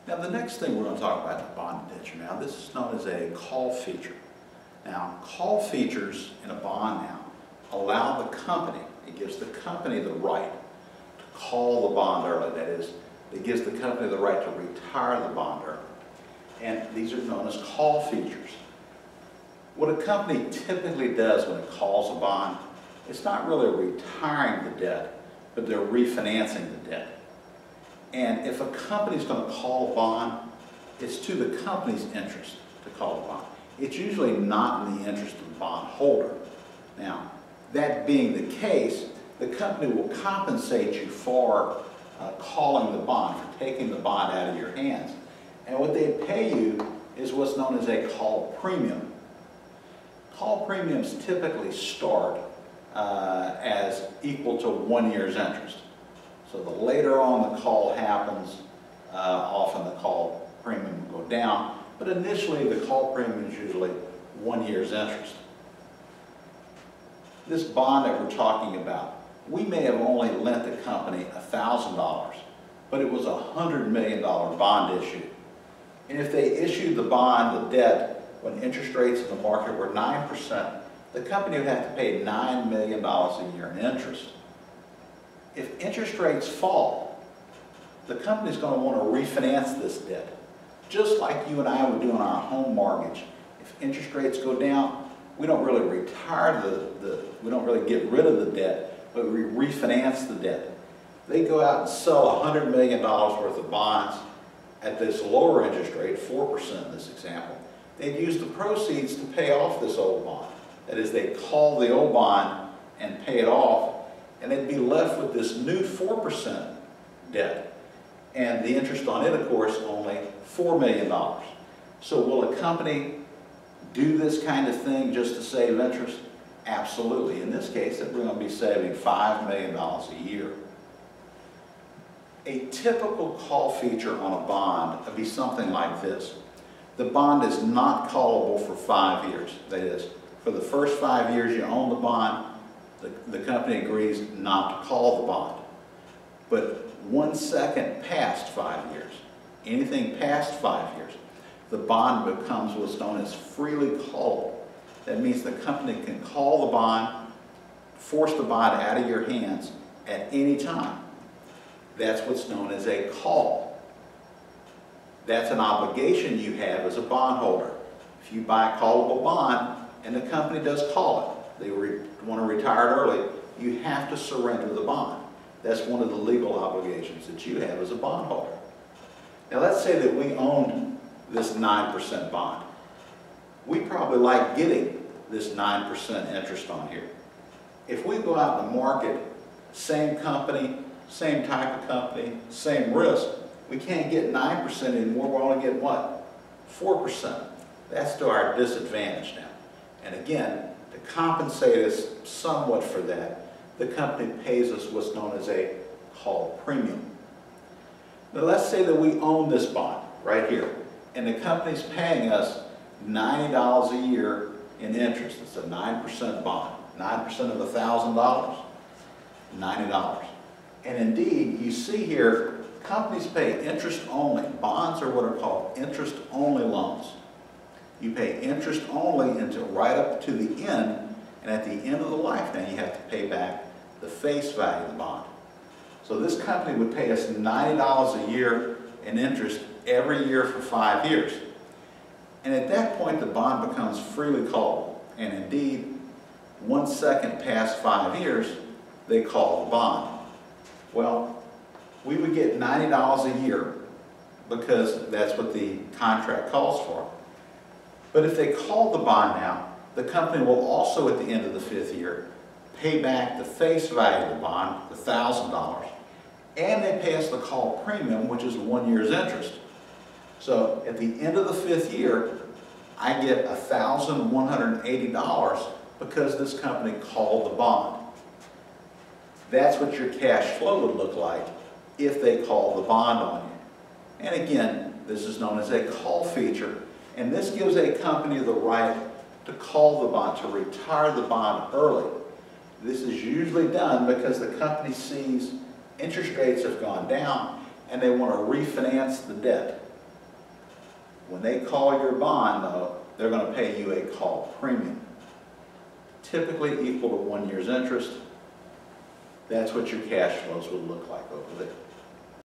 Now the next thing we're going to talk about is the bond indenture. Now this is known as a call feature. Now call features in a bond now allow the company, it gives the company the right to call the bond early. That is, it gives the company the right to retire the bond early. And these are known as call features. What a company typically does when it calls a bond, it's not really retiring the debt, but they're refinancing the debt. And if a company's going to call a bond, it's to the company's interest to call a bond. It's usually not in the interest of the bondholder. Now, that being the case, the company will compensate you for calling the bond, for taking the bond out of your hands. And what they pay you is what's known as a call premium. Call premiums typically start as equal to 1 year's interest. So the later on the call happens, often the call premium will go down, but initially the call premium is usually 1 year's interest. This bond that we're talking about, we may have only lent the company $1,000, but it was a $100 million bond issue. And if they issued the bond, the debt, when interest rates in the market were 9%, the company would have to pay $9 million a year in interest. If interest rates fall, the company's going to want to refinance this debt. Just like you and I would do on our home mortgage. If interest rates go down, we don't really retire we don't really get rid of the debt, but we refinance the debt. They go out and sell $100 million worth of bonds at this lower interest rate, 4% in this example. They'd use the proceeds to pay off this old bond. That is, they'd call the old bond and pay it off, and they'd be left with this new 4% debt. And the interest on it, of course, only $4 million. So will a company do this kind of thing just to save interest? Absolutely. In this case, we're going to be saving $5 million a year. A typical call feature on a bond would be something like this. The bond is not callable for 5 years. That is, for the first 5 years you own the bond, the company agrees not to call the bond. But 1 second past 5 years, anything past 5 years, the bond becomes what's known as freely callable. That means the company can call the bond, force the bond out of your hands at any time. That's what's known as a call. That's an obligation you have as a bondholder. If you buy a callable bond and the company does call it, they want to retire it early, you have to surrender the bond. That's one of the legal obligations that you have as a bondholder. Now let's say that we owned this 9% bond. We probably like getting this 9% interest on here. If we go out in the market, same company, same type of company, same risk, we can't get 9% anymore, we're only getting what? 4%. That's to our disadvantage now. And again, to compensate us somewhat for that, the company pays us what's known as a call premium. Now let's say that we own this bond right here, and the company's paying us $90 a year in interest. It's a 9% bond. 9% of $1,000, $90. And indeed, you see here, companies pay interest only. Bonds are what are called interest only loans. You pay interest only until right up to the end, and at the end of the life now you have to pay back the face value of the bond. So this company would pay us $90 a year in interest every year for 5 years. And at that point the bond becomes freely callable. And indeed, 1 second past 5 years, they call the bond. Well, we would get $90 a year because that's what the contract calls for. But if they call the bond now, the company will also at the end of the 5th year pay back the face value of the bond, the $1,000, and they pay us the call premium, which is 1 year's interest. So at the end of the 5th year, I get $1,180 because this company called the bond. That's what your cash flow would look like if they call the bond on you. And again, this is known as a call feature, and this gives a company the right to call the bond, to retire the bond early. This is usually done because the company sees interest rates have gone down and they want to refinance the debt. When they call your bond, though, they're going to pay you a call premium, typically equal to 1 year's interest. That's what your cash flows would look like over there.